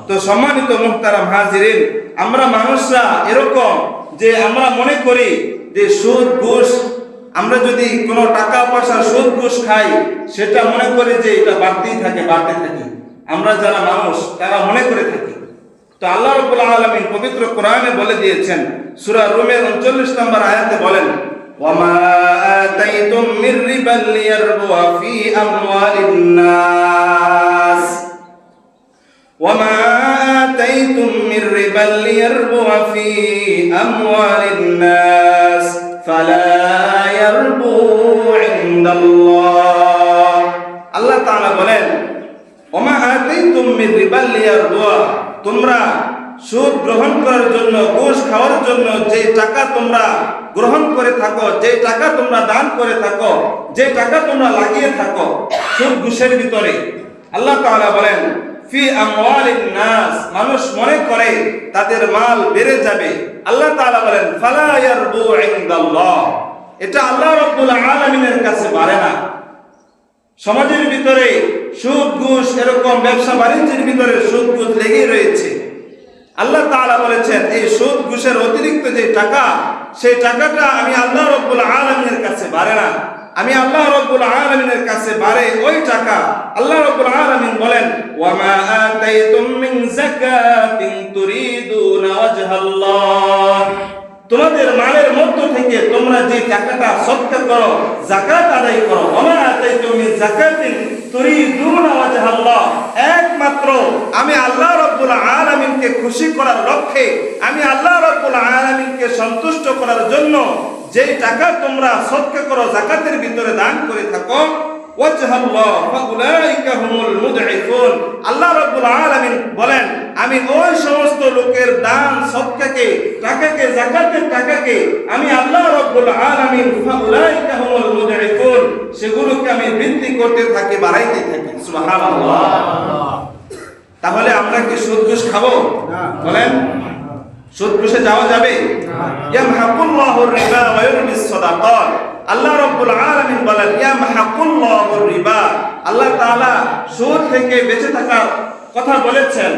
তো সম্মানিত মুহতারাম হাজিরিন, আমরা মানুষরা এরকম যে আমরা মনে করি যে সুদ ঘুষ, আমরা যদি কোনো টাকা পয়সা সুদ ঘুষ খাই, সেটা মনে করি যে এটা বাড়তেই থাকে, বাড়তে থাকে। আমরা যারা মানুষ তারা মনে করে থাকি। তো আল্লাহ রাব্বুল আলামিন পবিত্র কোরআনে বলে দিয়েছেন, সূরা রুমের 39 নম্বর আয়াতে বলেন, ওয়ামা আতাইতুম মির রিবাল লিয়ারবুয়া ফি আমওয়ালিন নাস, ওয়ামা আতাইতুম মির রিবাল লিয়ারবুয়া ফি আমওয়ালিন নাস ফালা ইয়ারবু ইনদাল্লাহ। আল্লাহ তাআলা বলেন, ওমা আতাইতুম মির রিবাল লিয়ারবুয়া, তোমরা সুদ গ্রহণ করার জন্য, ঘুষ খাওয়ার জন্য যে টাকা তোমরা গ্রহণ করে থাকো, যে টাকা তোমরা দান করে থাকো, যে টাকা তোমরা লাগিয়ে থাকো সুদ ঘুষের ভিতরে, আল্লাহ তাআলা বলেন ফি আমওয়ালিন নাস, মানুষ মনে করে তাদের মাল বেড়ে যাবে। আল্লাহ তাআলা বলেন ফালা ইয়ারবু ইনদাল্লাহ, এটা আল্লাহ রাব্বুল আলামিনের কাছে বাড়ে না। সমাজের ভিতরে সুদ ঘুষ, এরকম ব্যবসা বাণিজ্যের ভিতরে সুদ ঘুষ লেগেই রয়েছে। আল্লাহ তাআলা বলেছেন এই সুদ ঘুষের অতিরিক্ত যে টাকা, সেই টাকাটা আমি আল্লাহ রাব্বুল আলামিনের কাছে বাড়ে না, আমি আল্লাহ রাব্বুল আলামিনের কাছে বাড়ে ওই টাকা। আল্লাহ রাব্বুল আলামিন বলেন ওয়ামা আতাইতুম মিন যাকাতিন তুরিদুনা ওয়াজহাল্লাহ, তোমাদের মালের মধ্য থেকে তোমরা যে টাকাটা সদকা করো, যাকাত আদায় করো, ওয়ামা আতাইতুম মিন যাকাতিন তুরিদুনা ওয়াজহাল্লাহ, একমাত্র আমি আল্লাহ রাব্বুল আলামিনকে খুশি করার লক্ষ্যে, আমি আল্লাহ রাব্বুল আলামিনকে সন্তুষ্ট করার জন্য যে টাকা তোমরা সদকা করো, যাকাতের ভিতরে দান করে থাকো, ওয়াজহাল্লাহ ফাউলাইকা হুমুল মুদঈফুন, আল্লাহ রাব্বুল আলামিন বলেন আমি ওই সমস্ত লোকের দান সদকাকে, টাকাকে, যাকাতের টাকাকে আমি আল্লাহ রাব্বুল আলামিন ফাউলাইকা হুমুল মুদঈফুন, সেগুলোকে আমি বৃদ্ধি করতে থাকি, বাড়াইতে থাকি। সুবহানাল্লাহ। তাহলে আমরা কি সুদ ঘুষ খাবো? বলেন, সুদ ঘুষে যাওয়া যাবে? ইয়ামহাকুল্লাহুর রিবা ওয়া ইউরবিস সাদাকাত, আল্লাহ রাব্বুল আলামিন বলেন ইয়ামহাকুল্লাহুর রিবা, আল্লাহ তাআলা সুদ থেকে বেঁচে থাকার কথা বলেছেন।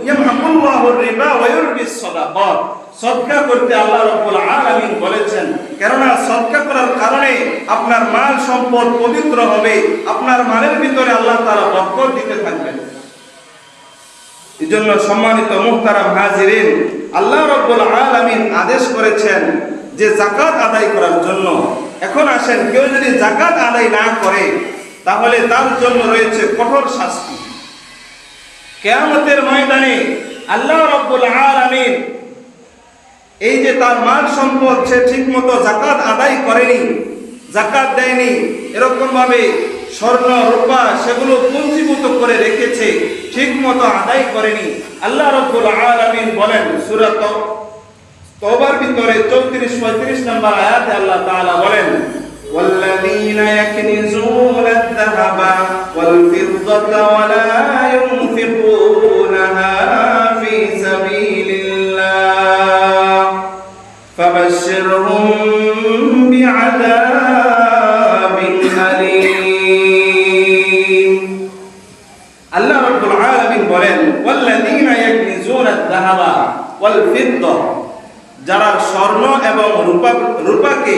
ইয়ামহাকুল্লাহুর রিবা ওয়া ইউরবিস সাদাকাত, সদকা করতে আল্লাহ রাব্বুল আলামিন বলেছেন, কেননা সদকা করার কারণে আপনার মাল সম্পদ পবিত্র হবে, আপনার মালের ভিতরে আল্লাহ তাআলা বরকত দিতে থাকবেন। এজন্য সম্মানিত মুহতারাম হাজিরিন, আল্লাহ রাব্বুল আলামিন আদেশ করেছেন যে যাকাত আদায় করার জন্য। এখন আসেন, কেউ যদি যাকাত আদায় না করে তাহলে তার জন্য রয়েছে কঠোর শাস্তি। কিয়ামতের ময়দানে আল্লাহ রাব্বুল আলামিন এই যে তার মাল সম্পদ সে ঠিকমতো যাকাত আদায় করেনি, যাকাত দেয়নি, এরকম ভাবে স্বর্ণ রূপা সেগুলো পুঞ্জীভূত করে রেখেছে, ঠিকমতো আদায় করেনি, আল্লাহ রাব্বুল আলামিন বলেন সূরা তওবার ভিতরে 34-35 নম্বর আয়াতে আল্লাহ তাআলা বলেন ওয়াল্লাযীনা ইয়াকনিজুনা আয-যাহাবা ওয়াল ফিদ্দাতা ওয়া লা ইউনফিকুনাহা ফী সাবীলিল্লাহ ফাবাশশিরহুম বিআযাবিন আলীম। আল্লাহ রাব্বুল আলামিন বলেন ওয়াল্লাযীনা ইয়াকনিজুনা আয-যাহাবা ওয়াল ফিদ্দা, যারা স্বর্ণ এবং রূপাকে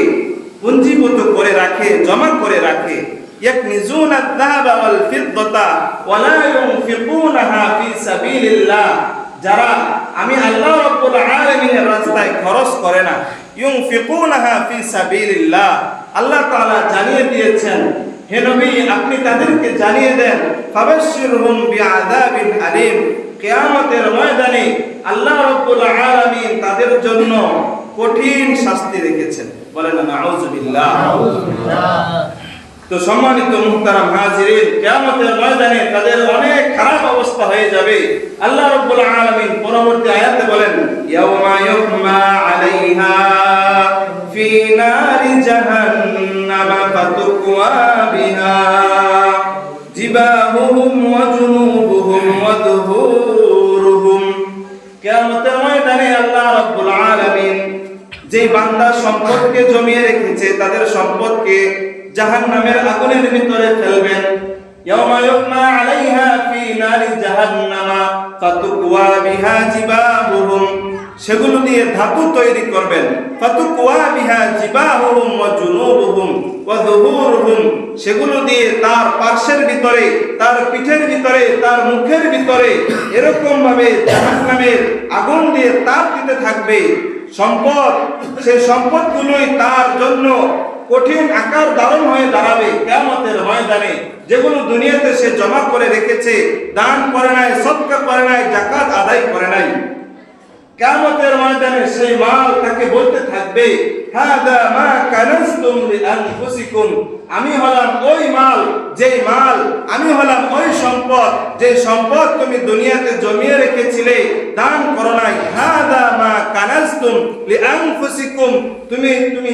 পুঞ্জীভূত করে রাখে, জমা করে রাখে, ইয়াকনিজুনা আয-যাহাবা ওয়াল ফিদ্দাতা ওয়া লা ইউনফিকুনাহা ফি সাবিলিল্লাহ, যারা আমি আল্লাহ রাব্বুল আলামিনের রাস্তায় খরচ করে না, ইউনফিকুনাহা ফি সাবিলিল্লাহ, আল্লাহ তাআলা জানিয়ে দিয়েছেন হে নবী আপনি তাদেরকে জানিয়ে দেন ফাবাশশিরহুম বিআযাবিন আলীম, কিয়ামতের ময়দানে আল্লাহ রাব্বুল আলামিন তাদের জন্য কঠিন শাস্তি রেখেছেন। বলেন নাউযুবিল্লাহ। তো সম্মানিত মুহতারাম হাজিরিন, কিয়ামতের ময়দানে তাদের অনেক খারাপ অবস্থা হয়ে যাবে। আল্লাহ রাব্বুল আলামিন পরবর্তী আয়াতে বলেন ইয়াওমা ইউহমা আলাইহা ফি নারি জাহান্নাম ফাতুকওয়া বিহা জিবাহুহুম ওয়া জুনুবুহুম ওয়া যুহুরুহুম। কিয়ামতের ময়দানে আল্লাহ রাব্বুল আলামিন যে বান্দা সম্পদকে জমিয়ে রেখেছে তাদের সম্পদকে জাহান্নামের আগুনের ভিতরে ফেলবেন। ইয়াওমা ইউহমা আলাইহা ফি নারি জাহান্নাম ফাতুকওয়া বিহা জিবাহুহুম, সেগুলো দিয়ে ধাতু তৈরি করবেন। ফাতুকওয়া বিহা জিবাহুহুম ওয়া জুনুবুহুম ওয়া যুহুরুহুম, সেগুলো দিয়ে তার পার্শ্বের ভিতরে, তার পিঠের ভিতরে, তার মুখের ভিতরে এরকম ভাবে জাহান্নামের আগুন দিয়ে তাপ দিতে থাকবে। সম্পদ, সেই সম্পদগুলোই তার জন্য কঠিন আকার ধারণ হয়ে দাঁড়াবে কিয়ামতের ময়দানে। যেগুলো দুনিয়াতে সে জমা করে রেখেছে, দান করে নাই, সদকা করে নাই, যাকাত আদায় করে নাই, কিয়ামতের ময়দানে সেই মাল তাকে বলতে থাকবে হাদা মা কানাজতুম লিআনফুসিকুম, আমি হলাম ওই মাল, যেই মাল, আমি হলাম ওই সম্পদ, যে সম্পদ তুমি দুনিয়াতে জমিয়ে রেখেছিলে, দান করো নাই। হাদা মা কানাজতুম লিআনফুসিকুম, তুমি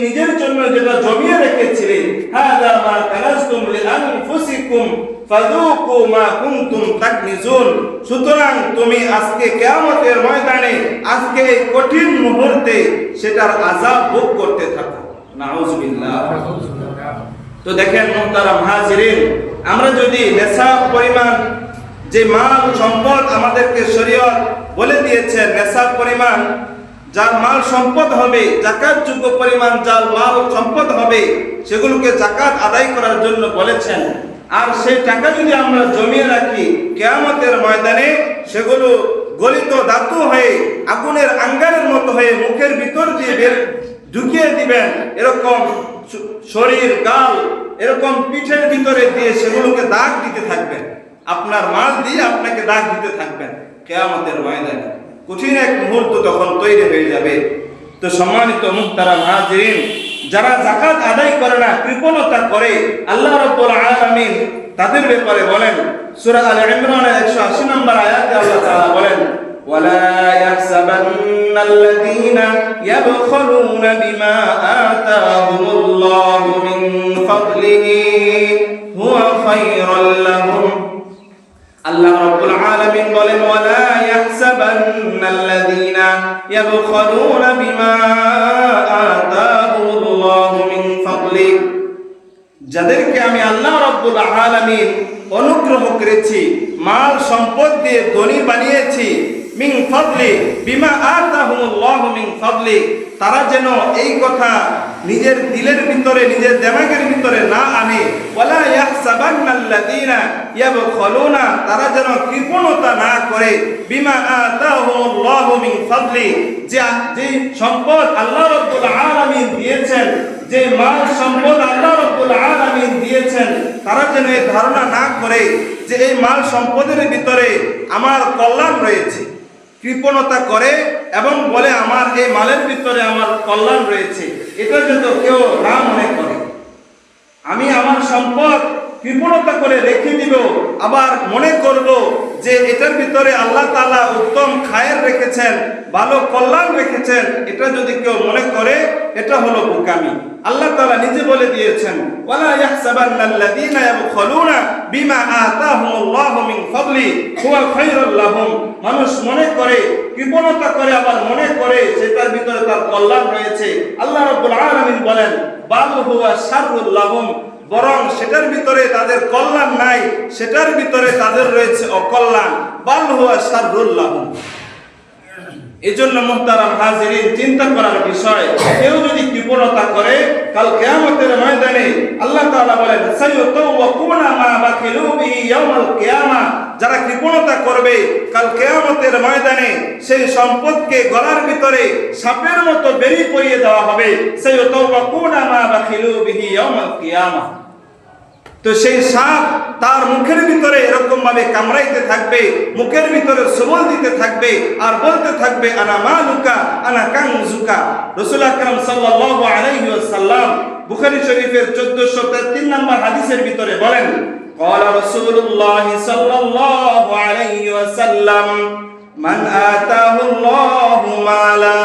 নিজের জন্য যেটা জমিয়ে রেখেছিলে, হাদা মা কানাজতুম লিআনফুসিকুম ফাযুকু মা কুনতুম তাকনিজুন। সুতরাং তুমি আজকে কিয়ামতের ময়দানে, আজকে এই কঠিন মুহূর্তে সেটার আযাব ভোগ করতে থাকো। নাউযুবিল্লাহ। তো দেখেন মুহতারাম হাজিরিন, আমরা যদি নেশাব পরিমাণ যে মাল সম্পদ আমাদেরকে শরীয়ত বলে দিয়েছে, নেশাব পরিমাণ যার মাল সম্পদ হবে, যাকাত যোগ্য পরিমাণ যার মাল সম্পদ হবে, সেগুলোকে যাকাত আদায় করার জন্য বলেছেন। আর সেই টাকা যদি আমরা জমিয়ে রাখি, কিয়ামতের ময়দানে সেগুলো গলিত ধাতু হয়ে আগুনের আঙ্গারের মতো হয়ে মুখের ভিতর দিয়ে ঢুকিয়ে দিবেন, এরকম শরীর, গাল, এরকম পিঠের ভিতরে দিয়ে সেগুলোকে দাগ দিতে থাকবেন। আপনার মাল দিয়ে আপনাকে দাগ দিতে থাকবেন কিয়ামতের ময়দানে। কঠিন এক মুহূর্ত তখন তৈরি হয়ে যাবে। তো সম্মানিত মুহতারাম হাজিরিন, যারা যাকাত আদায় করে না, কৃপণতা করে, আল্লাহ রাব্বুল আলামিন তাদের ব্যাপারে বলেন সূরা আলে ইমরানের 180 নম্বর আয়াতে আল্লাহ তাআলা বলেন ওয়ালা ইয়াহসাবান্নাল্লাযীনা ইয়াবখালুনা বিমা আতাহুমুল্লাহু মিন ফাদলিহি হুয়া খায়রাল লাহুম। আল্লাহ রাব্বুল আলামিন বলেন ওয়ালা ইয়াহসাবান্নাল্লাযীনা ইয়াবখালুনা বিমা আতাহুমুল্লাহু মিন ফাদলিহি, যাদেরকে আমি আল্লাহ রাব্বুল আলামিন অনুগ্রহ করেছি, মাল সম্পদ দিয়ে ধনী বানিয়েছি, মিন ফাদলি বিমা আতাহুমুল্লাহু মিন ফাদলি, তারা যেন এই কথা নিজের দিলের ভিতরে, নিজের দিমাগের ভিতরে না আনে। ওয়ালা ইয়াহসাবান্নাল্লাযীনা ইয়াবখালুনা, তারা যেন কৃপণতা না করে, বিমা আতাহুমুল্লাহু মিন ফাদলি, যে সম্পদ আল্লাহ রাব্বুল আলামিন দিয়েছেন, যে মাল সম্পদ আল্লাহ রাব্বুল আলামিন দিয়েছেন, তারা যেন এই ধারণা না করে যে এই মাল সম্পদের ভিতরে আমার কল্যাণ রয়েছে, কৃপণতা করে এবং বলে আমার এই মালের ভিতরে আমার কল্যাণ রয়েছে, এটা যেন কেউ না মনে করে। আমি আমার সম্পদ কৃপণতা করে রেখে দিব, আবার মনে করব যে এটার ভিতরে আল্লাহ তাআলা উত্তম খায়ের রেখেছেন, ভালো কল্যাণ রেখেছেন, এটা যদি কেউ মনে করে, এটা হলো বোকামি। আল্লাহ তাআলা নিজে বলে দিয়েছেন ওয়ালা ইয়াহসাবান্নাল্লাযীনা ইয়াবখালুনা বিমা আতাহুমুল্লাহু মিন ফাদলি হুয়া খায়রাল লাহুম। মানুষ মনে করে, কৃপণতা করে, আবার মনে করে সেটার ভিতরে তার কল্যাণ রয়েছে। আল্লাহ রাব্বুল আলামিন বলেন বাল হুয়া শাররুল লাহুম, বরং সেটার ভিতরে তাদের কল্যাণ নাই, সেটার ভিতরে তাদের রয়েছে অকল্যাণ। বাল হুয়া শাররুল লাহুম। এজন্য মুহতারাম হাজিরিন, চিন্তা করার বিষয়, কেউ যদি কৃপণতা করে কাল কিয়ামতের ময়দানে আল্লাহ তাআলা বলেন সাইয়ুতাওয়াকুনা মা বাখিলু বিহি ইয়াউমাল কিয়ামা, যারা কৃপণতা করবে কাল কিয়ামতের ময়দানে সেই সম্পদকে গলার ভিতরে সাপের মতো বেরি পরিয়ে দেওয়া হবে। সাইয়ুতাওয়াকুনা মা বাখিলু বিহি ইয়াউমাল কিয়ামা। তো সেই সাপ তার মুখের ভিতরে এরকম ভাবে কামড়াইতে থাকবে, মুখের ভিতরে সবল দিতে থাকবে আর বলতে থাকবে আনা মালুকা আনা কানজুকা। রাসূল আকরাম সাল্লাল্লাহু আলাইহি ওয়াসাল্লাম বুখারী শরীফের 1403 নম্বর হাদিসের ভিতরে বলেন, ক্বালা রাসূলুল্লাহ সাল্লাল্লাহু আলাইহি ওয়াসাল্লাম মান আতাহুল্লাহু মালা,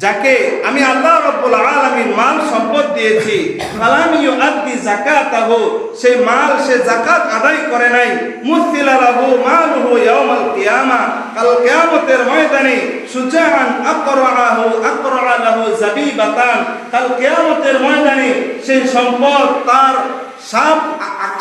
যাকে আমি আল্লাহ রাব্বুল আলামিন মাল সম্পদ দিয়েছি, ফালাম ইউআদ্দি যাকাতাহু, সেই মাল সে যাকাত আদায় করে নাই, মুসিলা লাহু মালুহু ইয়াউমাল কিয়ামা, কাল কিয়ামতের ময়দানে সুজাআন আকরা লাহু যাবিবাতান, কাল কিয়ামতের ময়দানে সেই সম্পদ তার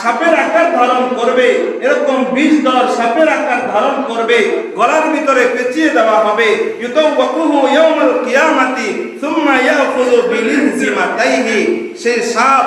সাপের আকার ধারণ করবে, এরকম 20 দর সাপের আকার ধারণ করবে, গলার ভিতরে পেঁচিয়ে দেওয়া হবে। ইউতাওয়াকুহু ইয়াউমাল কিয়ামাতি সুম্মা ইয়াখুযু বিলিহজিমাতাইহি, সেই সাপ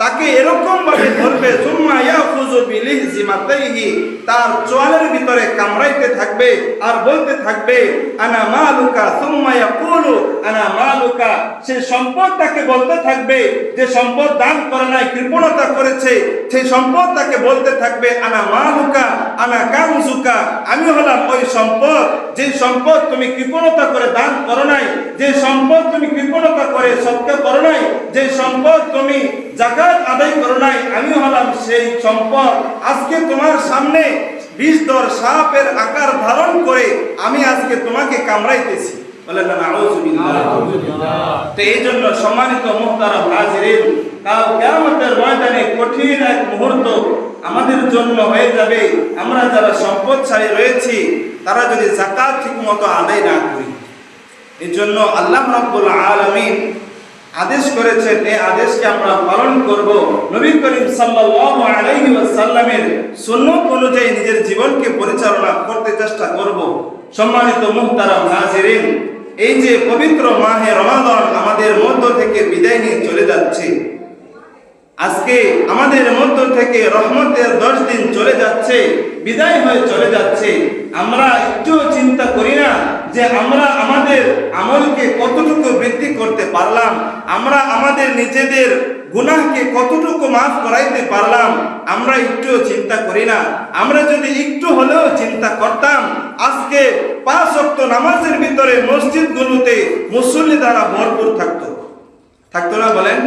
তাকে এরকম ভাবে ধরবে, সুম্মা ইয়াখুযু বিলিহজিমাতাইহি, তার চোয়ালের ভিতরে কামড়াইতে থাকবে আর বলতে থাকবে আনা মালুকা, সুম্মা ইয়াকুলু আনা মালুকা, সেই সম্পদ তাকে বলতে থাকবে, যে সম্পদ দান করে নাই, কৃপণতা করেছে, সেই সম্পদ তাকে বলতে থাকবে আনা মালুকা আনা কানজুকা, আমি হলাম ওই সম্পদ, যে সম্পদ তুমি কৃপণতা করে দান করো নাই, যে সম্পদ তুমি কৃপণতা করে সৎকার করো নাই, যে সম্পদ তুমি যাকাত আদায় করো নাই, আমি হলাম সেই সম্পদ। আজকে তোমার সামনে 20 দর সাপের আকার ধারণ করে আমি আজকে তোমাকে কামড়াইতেছি। বলেন না নাউযুবিল্লাহ। তো এই জন্য সম্মানিত মুহতারাম হাজিরিন, কাল কিয়ামতের ময়দানে কঠিন এক মুহূর্ত আমাদের জন্য হয়ে যাবে। আমরা যারা সম্পদশালী রয়েছি তারা যদি যাকাত ঠিকমতো আদায় না করি, এই জন্য আল্লাহ রাব্বুল আলামিন আদেশ করেছেন, এই আদেশকে আমরা পালন করব। নবী করিম সাল্লাল্লাহু আলাইহি ওয়াসাল্লামের সুন্নাত অনুযায়ী নিজের জীবনকে পরিচালনা করতে চেষ্টা করব। সম্মানিত মুহতারাম হাজিরিন, এই যে পবিত্র মাহে রমাদান আমাদের মধ্য থেকে বিদায় নিয়ে চলে যাচ্ছে, আজকে আমাদের মধ্য থেকে রহমতের 10 দিন চলে যাচ্ছে, বিদায় হয়ে চলে যাচ্ছে। আমরা একটু চিন্তা করি না যে আমরা আমাদের আমলকে কতটুকু বৃদ্ধি করতে পারলাম, আমরা আমাদের নিজেদের গুনাহকে কতটুকু মাফ করাইতে পারলাম, আমরা একটু চিন্তা করি না। আমরা যদি একটু হলেও চিন্তা করতাম, আজকে 5 ওয়াক্ত নামাজের ভিতরে মসজিদগুলোতে মুসল্লি দ্বারা ভরপুর থাকতো না? বলেন,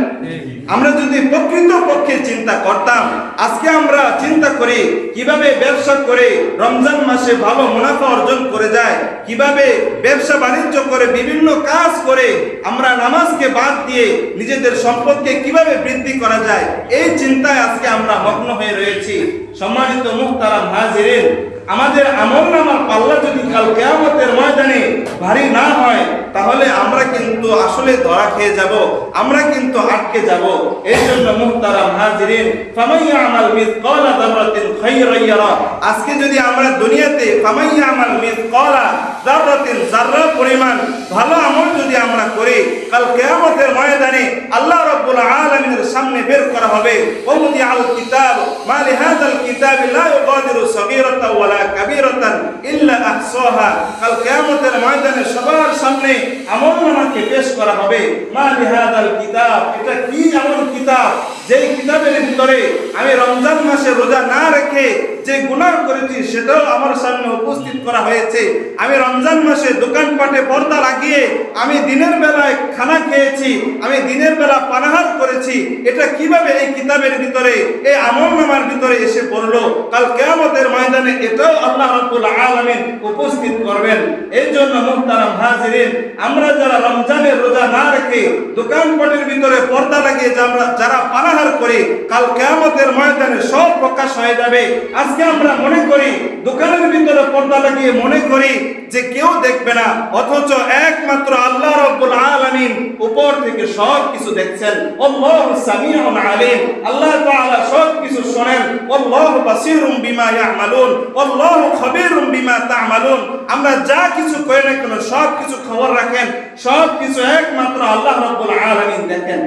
আমরা যদি প্রকৃতপক্ষে চিন্তা করতাম, আজকে আমরা চিন্তা করি কিভাবে ব্যবসা করে রমজান মাসে ভালো মুনাফা অর্জন করে যায়, কিভাবে ব্যবসা বাণিজ্য করে বিভিন্ন কাজ করে আমরা নামাজকে বাদ দিয়ে নিজেদের সম্পদকে কিভাবে বৃদ্ধি করা যায়, এই চিন্তায় আজকে আমরা মগ্ন হয়ে রয়েছি। সম্মানিত মুহতারাম হাজিরিন, আমাদের আমলনামার পাল্লা যদি কাল কিয়ামতের ময়দানে ভারী না হয়, তাহলে আমরা কিন্তু আসলে ধরা খেয়ে যাব, আমরা কিন্তু আটকে যাব। এই জন্য মুহতারাম হাজিরিন, ফামাইয়ামাল মিসকালা যাররাতিন খায়রান ইয়ারা, আজকে যদি আমরা দুনিয়াতে ফামাইয়ামাল মিসকালা যাররাতিন, যাররা পরিমাণ ভালো আমল যদি আমরা করি, কাল কিয়ামতের ময়দানে আল্লাহ রাব্বুল আলামিনের সামনে বের করা হবে। ওমুদি আল কিতাব মা লিহাযাল কিতাব লা ইউগাদিরু সাগীরাতান ওয়ালা কাবীরাতান ইল্লা আহসাহা, কাল কিয়ামতের ময়দানে সবার সামনে আমলনামাকে পেশ করা হবে। মা লিহাযাল কিতাব, এটা কি এমন কিতাব যেই কিতাবের ভিতরে আমি রমজান মাসে রোজা না রেখে যে গুনাহ করেছি সেটাও আমার সামনে উপস্থিত করা হয়েছে। আমি রমজান মাসে দোকানপাটে পর্দা লাগিয়ে আমি দিনের বেলায় খানা খেয়েছি, আমি দিনের বেলা পানাহার করেছি, এটা কিভাবে এই কিতাবের ভিতরে, এই আমলনামার ভিতরে এসে পড়লো? কাল কিয়ামতের ময়দানে এটাও আল্লাহ রাব্বুল আলামিন উপস্থিত করবেন। এই জন্য মুহতারাম হাজিরিন, আমরা যারা রমজানের রোজা না রেখে দোকানপাটের ভিতরে পর্দা লাগিয়ে যারা পানাহার করি, কাল কিয়ামতের ময়দানে সব প্রকাশ হয়ে যাবে। আজকে আমরা মনে করি দোকানের ভিতরে পর্দা লাগিয়ে মনে করি যে কেউ দেখবে না, অথচ একমাত্র আল্লাহ রাব্বুল আলামিন উপর থেকে সব কিছু দেখছেন। আল্লাহু সামিউন আলিম, আল্লাহ তাআলা সব কিছু শুনেন। আল্লাহু বাসীরুম বিমা ইয়ামালুন, আল্লাহু খাবীরুম বিমা তা'মালুন। আমরা যা কিছু করি না কেন সব কিছু খবর রাখেন, সব কিছু একমাত্র আল্লাহ রাব্বুল আলামিন দেখেন।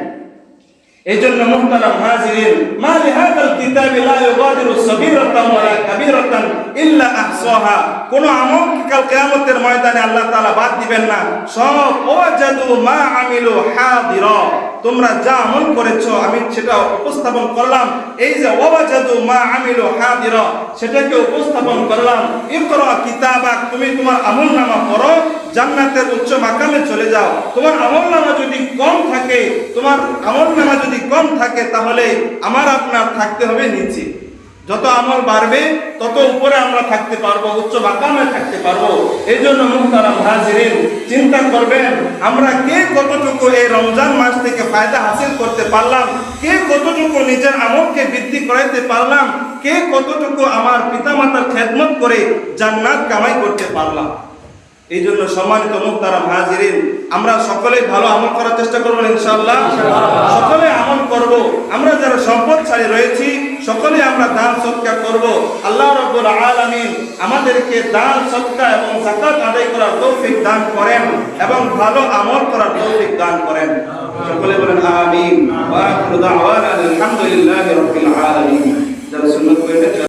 এইজন্য মুহতারাম হাজিরিন, মা লিহাদাল কিতাবি লা ইউগাদিরু সাগীরাতান ওয়ালা কাবীরাতান ইল্লা আহসাহা। কোন আমল কাল কিয়ামতের ময়দানে আল্লাহ তাআলা বাদ দিবেন না, সব ওয়াজাদু মা আমিলু হাদিরা। তোমরা যা আমল করেছো আমি সেটা উপস্থাপন করলাম। এই যে ওয়াজাদু মা আমিলু হাদিরা, সেটাকে উপস্থাপন করলাম। ইকরা কিতাবাক, তুমি তোমার আমলনামা পড়ো, জান্নাতের উচ্চ মাকামে চলে যাও। তোমার আমলনামা যদি কম থাকে, তাহলে আমার আপনার থাকতে হবে নিচে। যত আমল বাড়বে তত উপরে আমরা থাকতে পারবো, উচ্চ মাকামে থাকতে পারবো। এই জন্য মুহতারাম হাজিরিন, চিন্তা করবেন আমরা কে কতটুকু এই রমজান মাস থেকে ফায়দা হাসিল করতে পারলাম, কে কতটুকু নিজের আমলকে বৃদ্ধি করাইতে পারলাম, কে কতটুকু আমার পিতামাতার খেদমত করে জান্নাত কামাই করতে পারলাম। এই জন্য সম্মানিত মুহতারাম হাজিরিন, আমরা সকলেই ভালো আমল করার চেষ্টা করবো ইনশাআল্লাহ। সকলে আমল করব। আমরা যারা সম্পদশালী রয়েছি সকলে আমরা দান সদকা করব। আল্লাহ রাব্বুল আলামিন আমাদেরকে দান সদকা এবং যাকাত আদায় করার তৌফিক দান করেন এবং ভালো আমল করার তৌফিক দান করেন। সকলে বলেন আমিন। ওয়া আখিরু দাওয়ানা আলহামদুলিল্লাহি রাব্বিল আলামিন। যারা সুন্নাত